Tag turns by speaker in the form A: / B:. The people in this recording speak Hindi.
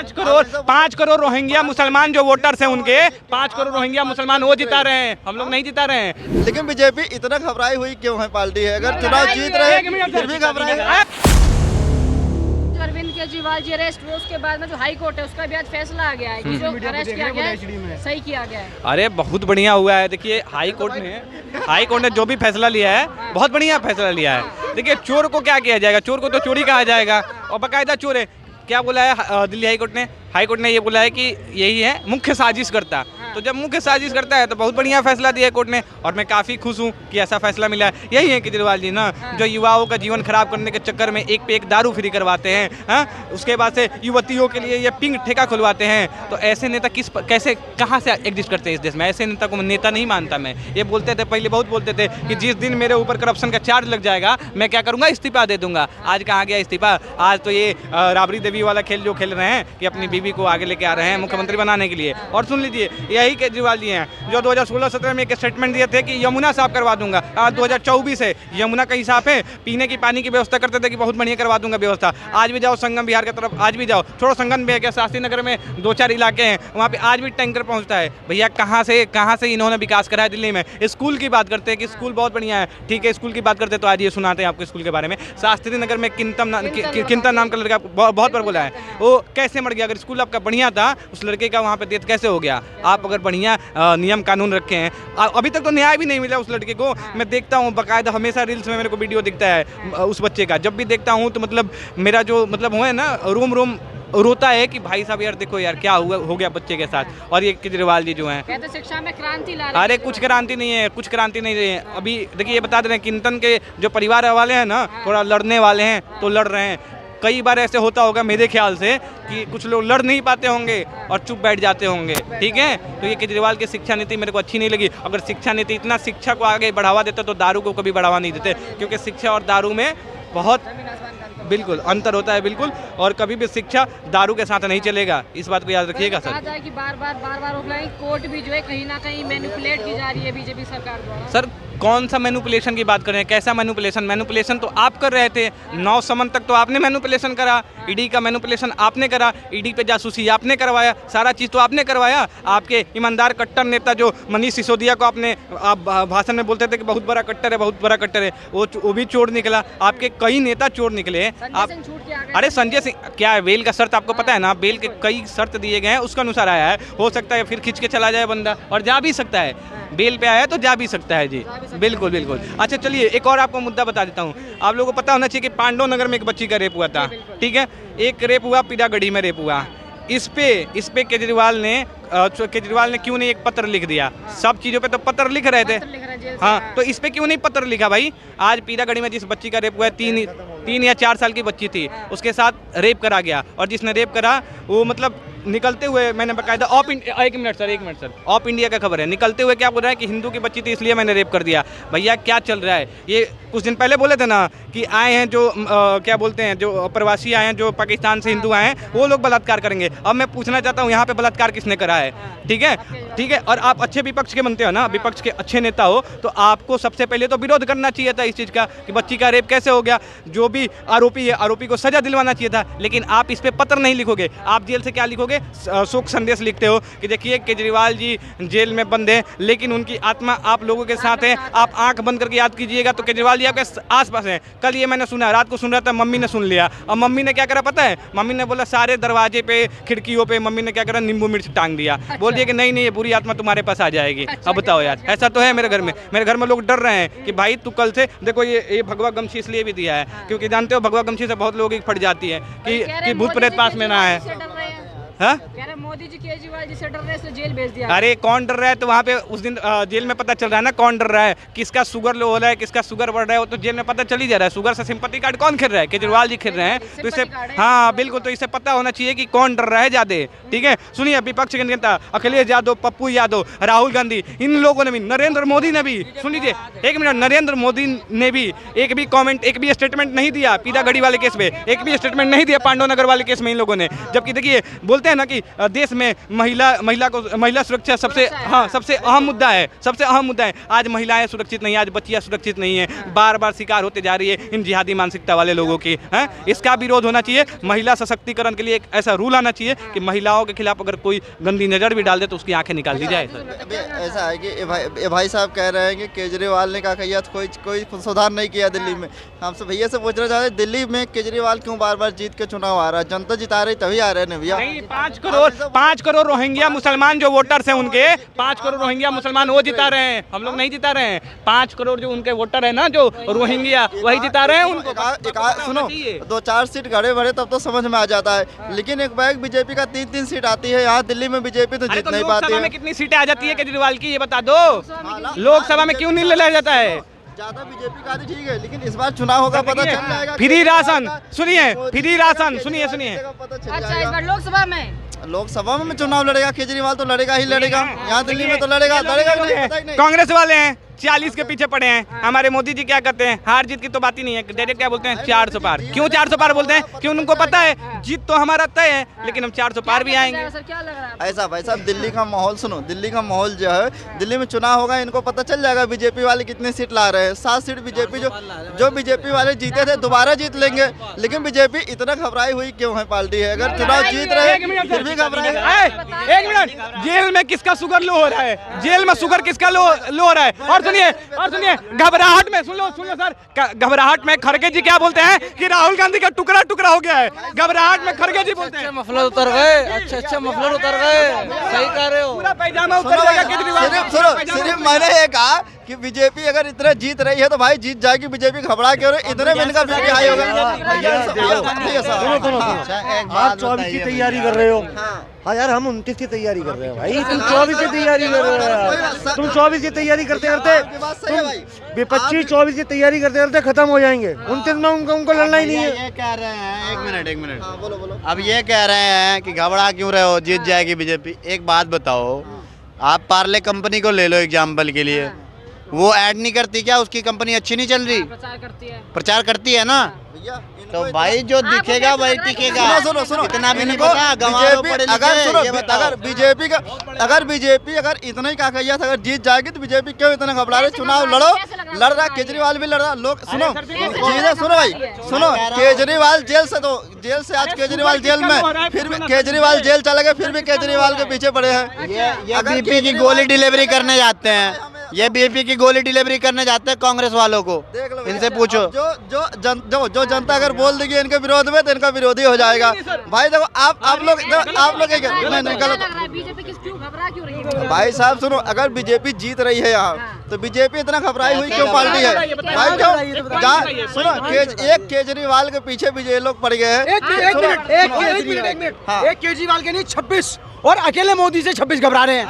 A: 5 करोड़ रोहिंग्या मुसलमान जो वोटर्स हैं उनके 5 करोड़ रोहिंग्या मुसलमान वो जिता रहे हैं, हम लोग नहीं जिता रहे हैं।
B: लेकिन बीजेपी इतना घबराई हुई क्यों है पार्टी है? अगर चुनाव जीत रहे हैं फिर भी घबराए।
C: अरविंद केजरीवाल जी अरेस्ट हुए उसके बाद में जो हाई कोर्ट है उसका भी आज फैसला आ गया है कि जो अरेस्ट किया गया है सही किया गया है।
A: अरे बहुत बढ़िया हुआ है। देखिए हाई कोर्ट ने जो भी फैसला लिया है बहुत बढ़िया फैसला लिया है। देखिए चोर को क्या किया जाएगा, चोर को तो चोरी कहा जाएगा और बाकायदा चोर है। क्या बोला है दिल्ली हाई कोर्ट ने ये बोला है कि यही है मुख्य साजिश करता। तो जब मुख्य साजिश करता है तो बहुत बढ़िया फैसला दिया है कोर्ट ने और मैं काफ़ी खुश हूँ कि ऐसा फैसला मिला है। यही है केजरीवाल जी ना जो युवाओं का जीवन खराब करने के चक्कर में एक पे एक दारू फ्री करवाते हैं, हाँ उसके बाद से युवतियों के लिए ये पिंक ठेका खुलवाते हैं। तो ऐसे नेता कैसे कहाँ से एग्जिस्ट करते हैं इस देश में? ऐसे नेता को नेता नहीं मानता मैं। ये बोलते थे पहले, बहुत बोलते थे कि जिस दिन मेरे ऊपर करप्शन का चार्ज लग जाएगा मैं क्या करूँगा, इस्तीफा दे दूंगा। आज कहाँ गया इस्तीफा? आज तो ये राबड़ी देवी वाला खेल जो खेल रहे हैं कि अपनी बीवी को आगे लेके आ रहे हैं मुख्यमंत्री बनाने के लिए। और सुन लीजिए यही केजरीवाल जी हैं जो 2016-17 में एक स्टेटमेंट दिए थे कि यमुना साफ करवा दूंगा। आज 2024 है, यमुना कहीं साफ है? पीने की पानी की व्यवस्था करते थे कि बहुत बढ़िया करवा दूंगा व्यवस्था। आज भी जाओ संगम बिहार की तरफ, आज भी जाओ, छोड़ो संगम बिहार के शास्त्री नगर में 2-4 इलाके हैं वहाँ पे आज भी टैंकर पहुँचता है। भैया कहाँ से इन्होंने विकास करा है दिल्ली में? स्कूल की बात करते हैं कि स्कूल बहुत बढ़िया है, ठीक है स्कूल की बात करते हैं तो आज ये सुनाते हैं आपको स्कूल के बारे में। शास्त्री नगर में किंतन नाम का लड़का बहुत बार बोला है, वो कैसे मर गया? अगर स्कूल आपका बढ़िया था उस लड़के का वहाँ पे डेथ कैसे हो गया? आप अगर बढ़िया नियम कानून रखे हैं, अभी तक तो न्याय भी नहीं मिला उस लड़के को। मैं देखता हूँ बाकायदा हमेशा रील्स में मेरे को वीडियो दिखता है उस बच्चे का। जब भी देखता हूँ तो मतलब मेरा जो मतलब हुआ है ना रोम रोता है कि भाई साहब यार देखो यार क्या हो गया बच्चे के साथ। और ये केजरीवाल जी जो हैं
C: कहते शिक्षा में क्रांति ला रहे हैं।
A: अरे कुछ क्रांति नहीं है, कुछ क्रांति नहीं है। अभी देखिए ये बता दे रहे हैं किंतन के जो परिवार वाले हैं ना थोड़ा लड़ने वाले हैं तो लड़ रहे हैं। कई बार ऐसे होता होगा मेरे ख्याल से कि कुछ लोग लड़ नहीं पाते होंगे और चुप बैठ जाते होंगे, ठीक है। तो ये केजरीवाल की शिक्षा नीति मेरे को अच्छी नहीं लगी। अगर शिक्षा नीति इतना शिक्षा को आगे बढ़ावा देते तो दारू को कभी बढ़ावा नहीं देते, क्योंकि शिक्षा और दारू में बहुत बिल्कुल अंतर होता है बिल्कुल। और कभी भी शिक्षा दारू के साथ नहीं चलेगा, इस बात को याद रखिएगा सर।
C: कहा जाए कि बार बार कोर्ट भी जो है कहीं ना कहीं मैनिपुलेट की जा रही है बीजेपी सरकार द्वारा।
A: सर कौन सा मैनिपुलेशन की बात कर रहे हैं? कैसा मैनिपुलेशन तो आप कर रहे थे। 9 समन तक तो आपने मैनिपुलेशन करा, ईडी का मैनिपुलेशन आपने करा, ईडी पे जासूसी आपने करवाया, सारा चीज़ तो आपने करवाया। आपके ईमानदार कट्टर नेता जो मनीष सिसोदिया को आप भाषण में बोलते थे कि बहुत बड़ा कट्टर है, वो भी चोर निकला। आपके कई नेता चोर निकले। आप अरे संजय सिंह क्या है, बेल का शर्त आपको पता है ना? बेल के कई शर्त दिए गए हैं, उसके अनुसार आया है। हो सकता है फिर खींच के चला जाए बंदा और जा भी सकता है। बेल पे आया है तो जा भी सकता है जी, बिल्कुल। अच्छा चलिए एक और आपको मुद्दा बता देता हूँ। आप लोगों को पता होना चाहिए कि पांडव नगर में एक बच्ची का रेप हुआ था, ठीक है। एक रेप हुआ, पीरागढ़ी में रेप हुआ। इस पे केजरीवाल ने क्यों नहीं एक पत्र लिख दिया? सब चीज़ों पे तो पत्र लिख रहे थे, हाँ, तो इस पे क्यों नहीं पत्र लिखा भाई? आज पीरागढ़ी में जिस बच्ची का रेप हुआ है 3 या 4 साल की बच्ची थी, उसके साथ रेप करा गया और जिसने रेप करा वो मतलब निकलते हुए मैंने बकायदा एक मिनट सर ऑफ इंडिया का खबर है, निकलते हुए क्या बोल रहा है कि हिंदू की बच्ची थी इसलिए मैंने रेप कर दिया। भैया क्या चल रहा है? ये कुछ दिन पहले बोले थे ना कि आए हैं जो क्या बोलते हैं जो प्रवासी आए हैं जो पाकिस्तान से हिंदू आए हैं वो लोग बलात्कार करेंगे। अब मैं पूछना चाहता हूँ यहाँ पे बलात्कार किसने करा है? ठीक है। और आप अच्छे विपक्ष के बनते हो ना, विपक्ष के अच्छे नेता हो तो आपको सबसे पहले तो विरोध करना चाहिए था इस चीज़ का कि बच्ची का रेप कैसे हो गया। जो भी आरोपी है आरोपी को सजा दिलवाना चाहिए था, लेकिन आप इस पे पत्र नहीं लिखोगे। आप जेल से क्या लिखोगे? शोक संदेश लिखते हो कि देखिए केजरीवाल जी जेल में बंद हैं लेकिन उनकी आत्मा आप लोगों के साथ है। आप आंख बंद करके याद कीजिएगा तो केजरीवाल जी आपके आसपास हैं। कल ये मैंने सुना, रात को सुन रहा था, मम्मी ने सुन लिया और मम्मी ने क्या करा पता है? मम्मी ने बोला सारे दरवाजे पे खिड़कियों पे मम्मी ने क्या करा, नींबू मिर्च टांग दिया। बोल दिया कि नहीं ये बुरी आत्मा तुम्हारे पास आ जाएगी। अब बताओ यार, ऐसा तो है मेरे घर में लोग डर रहे हैं कि भाई तू कल से देखो ये भगवा गमछी इसलिए भी दिया है क्योंकि जानते हो भगवा गमछी से बहुत लोगों की फट जाती है कि भूत प्रेत पास में ना है। हाँ? कह रहे मोदी जी केजरीवाल जी से डर रहे हैं जेल भेज दिया। अरे कौन डर रहा है? तो वहाँ पे उस दिन जेल में पता चल रहा है ना कौन डर रहा है, किसका शुगर लो हो रहा है, किसका शुगर बढ़ रहा है, वो तो जेल में पता चल ही जा रहा है। शुगर से सिंपैथी कार्ड कौन खेल रहा है? केजरीवाल जी खेल रहे हैं। तो इससे हाँ बिल्कुल, तो इससे पता होना चाहिए कि कौन डर रहा है ज्यादा, ठीक है। सुनिए विपक्ष के नेता अखिलेश यादव, पप्पू यादव, राहुल गांधी, इन लोगों ने भी, नरेंद्र मोदी ने भी, सुन लीजिए एक मिनट, नरेंद्र मोदी ने भी एक भी कॉमेंट, एक भी स्टेटमेंट नहीं दिया पीरागढ़ी वाले केस में, एक भी स्टेटमेंट नहीं दिया पांडव नगर वाले केस में इन लोगों ने। जबकि देखिए बोलते हैं ना कि देश में महिला सुरक्षा सबसे अहम मुद्दा है, सबसे अहम मुद्दा है। आज महिलाएं सुरक्षित नहीं है, आज बच्चियां सुरक्षित नहीं है, बार बार शिकार होते जा रही है इन जिहादी मानसिकता वाले लोगों की, हैं। इसका विरोध होना चाहिए। महिला सशक्तिकरण के लिए एक ऐसा रूल आना चाहिए कि महिलाओं के खिलाफ अगर कोई गंदी नज़र भी डाल दे तो उसकी आंखें निकाल दी जाए।
B: अभी ऐसा है कि ये भाई साहब कह रहे हैं कि केजरीवाल ने क्या किया, कोई सुधार नहीं किया दिल्ली में। हमसे भैया से पूछना चाहते हैं दिल्ली में केजरीवाल क्यों बार बार जीत के चुनाव आ रहा है? जनता जिता रही तभी आ रहे हैं भैया।
A: 5 करोड़ रोहिंग्या मुसलमान जो वोटर्स हैं उनके 5 करोड़ रोहिंग्या मुसलमान वो जिता रहे हैं, हम लोग नहीं जिता रहे हैं। 5 करोड़ जो उनके वोटर है ना जो रोहिंग्या वही जिता रहे हैं उनको।
B: सुनो 2-4 सीट घड़े भरे तब तो समझ में आ जाता है, लेकिन एक बैग बीजेपी का 3-3 सीट आती है। यहाँ दिल्ली में बीजेपी तो जीत नहीं पाती है।
A: कितनी सीटें आ जाती है केजरीवाल की ये बता दो। लोकसभा में क्यों नहीं लड़ा जाता है?
B: ज्यादा बीजेपी का ठीक है, लेकिन इस बार चुनाव होगा पता चल जाएगा।
A: फ्री राशन सुनिए, फ्री राशन सुनिए।
C: अच्छा इस बार लोकसभा में
B: चुनाव लड़ेगा केजरीवाल तो लड़ेगा ही लड़ेगा। यहाँ दिल्ली में तो लड़ेगा नहीं।
A: कांग्रेस वाले हैं 40 के पीछे पड़े हैं। हमारे मोदी जी क्या करते हैं, हार जीत की तो बात ही नहीं है, डायरेक्ट क्या बोलते हैं 400 पार। क्यों 400 पार बोलते हैं? क्यों उनको पता है जीत तो हमारा तय है, लेकिन हम 400 पार भी आएंगे।
B: ऐसा भाई साहब दिल्ली का माहौल सुनो, दिल्ली का माहौल जो है, दिल्ली में चुनाव होगा इनको पता चल जाएगा बीजेपी वाले कितने सीट ला रहे हैं। 7 सीट बीजेपी जो बीजेपी वाले जीते थे दोबारा जीत लेंगे, लेकिन बीजेपी इतना घबराई हुई क्यों है पार्टी है? अगर चुनाव जीत रहे फिर भी घबराई।
A: एक मिनट, जेल में किसका शुगर लो हो रहा है? जेल में शुगर किसका लो हो रहा है? और सुनिए घबराहट में सुन लो सर, घबराहट में खड़गे जी क्या बोलते हैं कि राहुल गांधी का टुकड़ा टुकड़ा हो गया है। घबराहट में खड़गे जी बोलते हैं
D: मफलर उतर गए, अच्छे मफलर उतर गए। सही कह रहे हो,
A: पूरा पैजामा उतर जाएगा केजरीवाल।
B: सिर्फ मैंने ये कहा कि बीजेपी अगर इतना जीत रही है तो भाई जीत जाएगी। बीजेपी घबरा क्यों रही? इतने में इनका बीजेपी हाई होगा।
E: आप 24 की तैयारी कर रहे हो। हाँ यार हम 29 की तैयारी कर रहे हैं भाई। तुम 24 की तैयारी कर रहे हो यार। तुम 24 की तैयारी करते करते 25-24 की तैयारी करते करते खत्म हो जाएंगे। 29 में उनको लड़ना ही नहीं है।
D: ये कह रहे हैं, एक मिनट
B: बोलो।
D: अब ये कह रहे हैं कि घबरा क्यों रहे हो, जीत जाएगी बीजेपी। एक बात बताओ, आप पार्ले कंपनी को ले लो एग्जाम्पल के लिए, वो ऐड नहीं करती क्या? उसकी कंपनी अच्छी नहीं चल रही? प्रचार करती है ना। तो भाई जो दिखेगा वही टिकेगा।
B: सुनो
D: इतना भी नहीं पता
B: अगर बीजेपी अगर इतना ही कहा था अगर जीत जाएगी तो बीजेपी क्यों इतना घबरा रहे? चुनाव लड़ रहा, केजरीवाल भी लड़ रहा। लोग सुनो भाई सुनो, केजरीवाल जेल से आज केजरीवाल जेल में, फिर भी केजरीवाल जेल चले गए, फिर भी केजरीवाल के पीछे पड़े हैं।
D: ये बीपी की गोली डिलीवरी करने जाते हैं, ये बीपी की गोली डिलीवरी करने जाते हैं कांग्रेस वालों को। इनसे पूछो।
B: जो जनता अगर बोल देगी इनके विरोध में तो इनका विरोधी हो जाएगा। भाई देखो आप लोग भाई साहब सुनो, अगर बीजेपी जीत रही है यहाँ तो बीजेपी इतना घबराई हुई क्यों पार्टी है? भाई क्यों? सुनो एक केजरीवाल के पीछे भी ये लोग पड़ गए हैं।
E: एक केजरीवाल के नहीं 26 और अकेले मोदी से 26 घबरा रहे हैं।